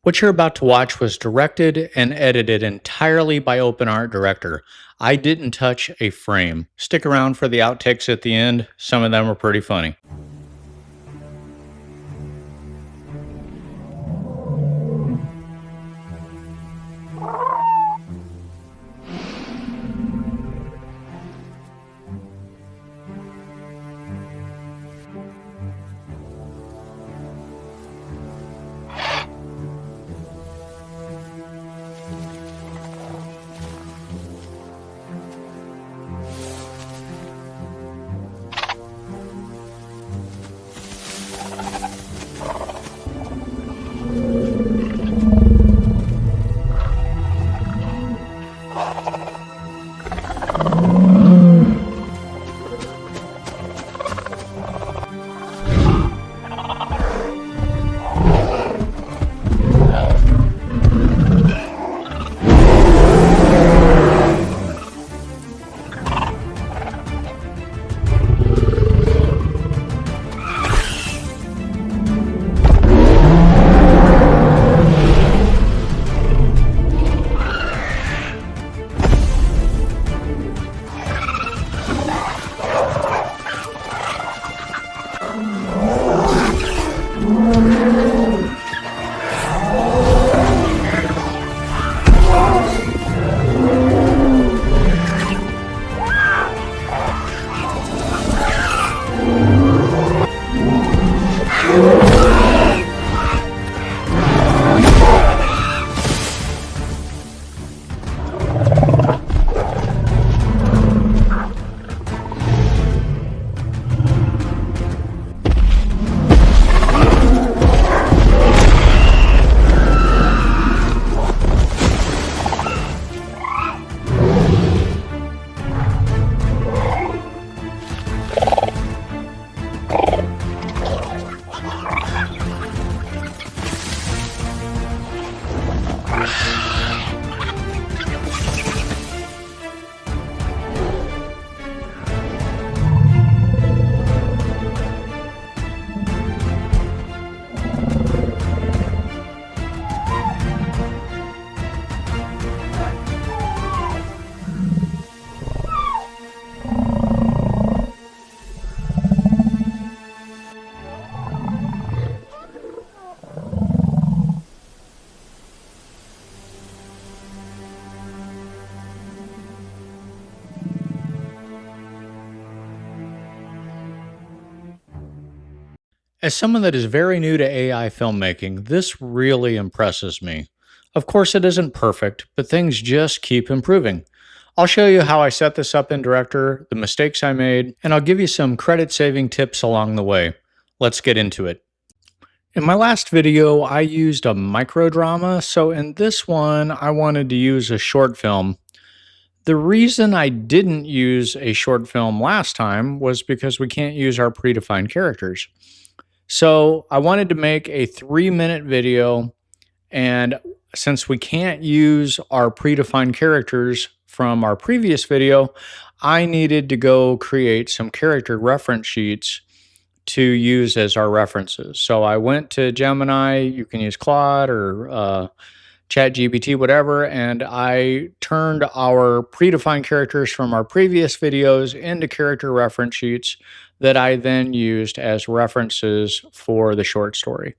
What you're about to watch was directed and edited entirely by OpenArt Director. I didn't touch a frame. Stick around for the outtakes at the end. Some of them are pretty funny. As someone that is very new to AI filmmaking, this really impresses me. Of course, it isn't perfect, but things just keep improving. I'll show you how I set this up in Director, the mistakes I made, and I'll give you some credit saving tips along the way. Let's get into it. In my last video, I used a microdrama, so in this one, I wanted to use a short film. The reason I didn't use a short film last time was because we can't use our predefined characters. So I wanted to make a 3-minute video, and since we can't use our predefined characters from our previous video, I needed to go create some character reference sheets to use as our references. So I went to Gemini, you can use Claude or ChatGPT, whatever, and I turned our predefined characters from our previous videos into character reference sheets that I then used as references for the short story.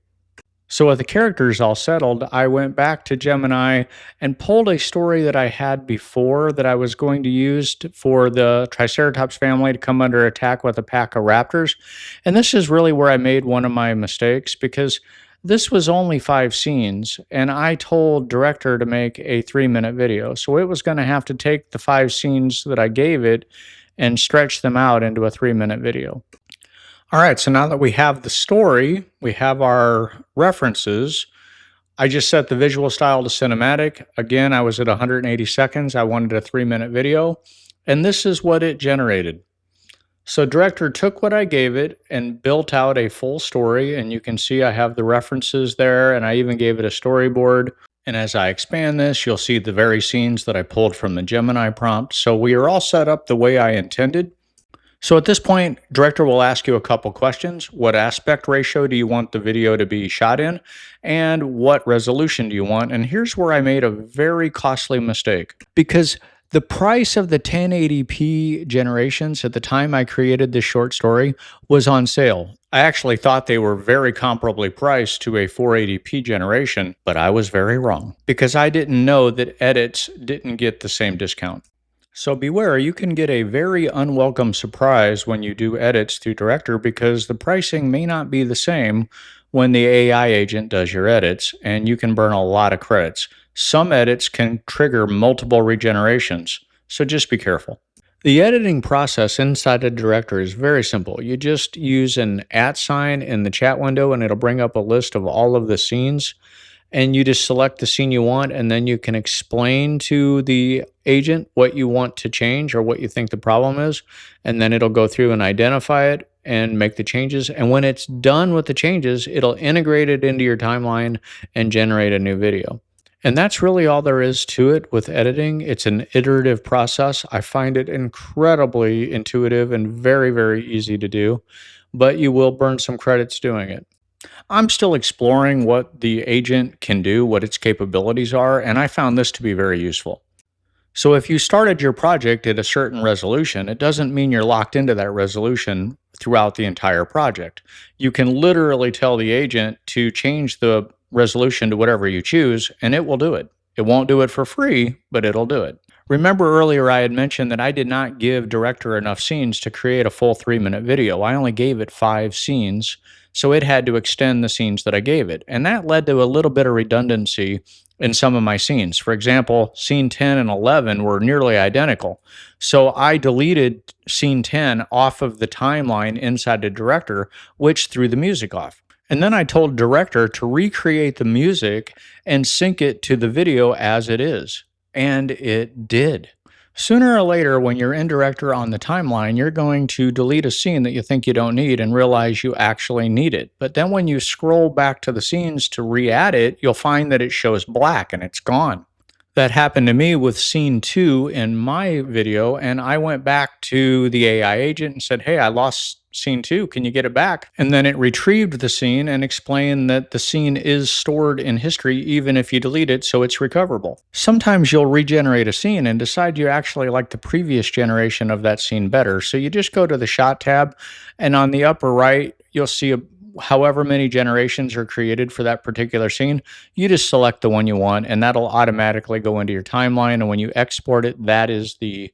So with the characters all settled, I went back to Gemini and pulled a story that I had before that I was going to use for the triceratops family to come under attack with a pack of raptors. And this is really where I made one of my mistakes, because this was only 5 scenes, and I told Director to make a 3-minute video. So it was going to have to take the 5 scenes that I gave it and stretch them out into a 3-minute video. All right, so now that we have the story, we have our references. I just set the visual style to cinematic. Again, I was at 180 seconds. I wanted a 3-minute video, and this is what it generated. So Director took what I gave it and built out a full story, and you can see I have the references there, and I even gave it a storyboard. And as I expand this, you'll see the very scenes that I pulled from the Gemini prompt. So we are all set up the way I intended. So at this point, director will ask you a couple questions. What aspect ratio do you want the video to be shot in? And what resolution do you want? And here's where I made a very costly mistake because the price of the 1080p generations at the time I created this short story was on sale. I actually thought they were very comparably priced to a 480p generation, but I was very wrong because I didn't know that edits didn't get the same discount. So beware, you can get a very unwelcome surprise when you do edits through Director because the pricing may not be the same when the AI agent does your edits, and you can burn a lot of credits. Some edits can trigger multiple regenerations, so just be careful. The editing process inside a director is very simple. You just use an @ sign in the chat window and it'll bring up a list of all of the scenes, and you just select the scene you want, and then you can explain to the agent what you want to change or what you think the problem is, and then it'll go through and identify it and make the changes. And when it's done with the changes, it'll integrate it into your timeline and generate a new video. And that's really all there is to it with editing. It's an iterative process. I find it incredibly intuitive and very, very easy to do, but you will burn some credits doing it. I'm still exploring what the agent can do, what its capabilities are, and I found this to be very useful. So if you started your project at a certain resolution, it doesn't mean you're locked into that resolution throughout the entire project. You can literally tell the agent to change the resolution to whatever you choose, and it will do it. It won't do it for free, but it'll do it. Remember earlier I had mentioned that I did not give Director enough scenes to create a full 3-minute video. I only gave it 5 scenes, so it had to extend the scenes that I gave it. And that led to a little bit of redundancy in some of my scenes. For example, scene 10 and 11 were nearly identical. So I deleted scene 10 off of the timeline inside the Director, which threw the music off. And then I told Director to recreate the music and sync it to the video as it is. And it did. Sooner or later, when you're in Director on the timeline, you're going to delete a scene that you think you don't need and realize you actually need it. But then when you scroll back to the scenes to re-add it, you'll find that it shows black and it's gone. That happened to me with scene 2 in my video, and I went back to the AI agent and said, hey, I lost scene 2, can you get it back? And then it retrieved the scene and explained that the scene is stored in history even if you delete it, so it's recoverable. Sometimes you'll regenerate a scene and decide you actually like the previous generation of that scene better, so you just go to the Shot tab, and on the upper right, you'll see however many generations are created for that particular scene. You just select the one you want, and that'll automatically go into your timeline, and when you export it, that is the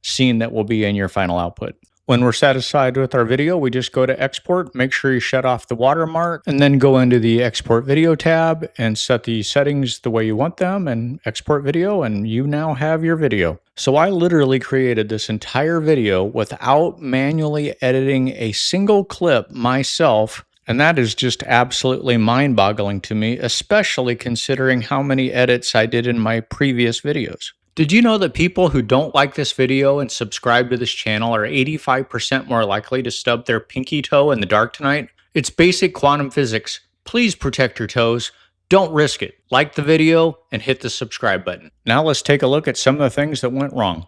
scene that will be in your final output. When we're satisfied with our video, we just go to export, make sure you shut off the watermark, and then go into the export video tab and set the settings the way you want them and export video, and you now have your video. So I literally created this entire video without manually editing a single clip myself, and that is just absolutely mind-boggling to me, especially considering how many edits I did in my previous videos. Did you know that people who don't like this video and subscribe to this channel are 85% more likely to stub their pinky toe in the dark tonight? It's basic quantum physics. Please protect your toes. Don't risk it. Like the video and hit the subscribe button. Now let's take a look at some of the things that went wrong.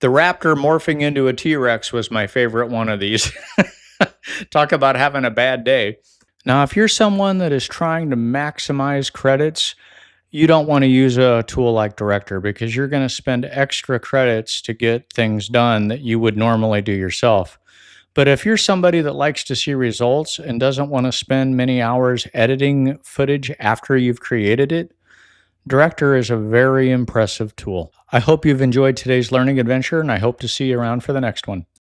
The raptor morphing into a T-Rex was my favorite one of these. Talk about having a bad day. Now, if you're someone that is trying to maximize credits, you don't want to use a tool like Director because you're going to spend extra credits to get things done that you would normally do yourself. But if you're somebody that likes to see results and doesn't want to spend many hours editing footage after you've created it, Director is a very impressive tool. I hope you've enjoyed today's learning adventure, and I hope to see you around for the next one.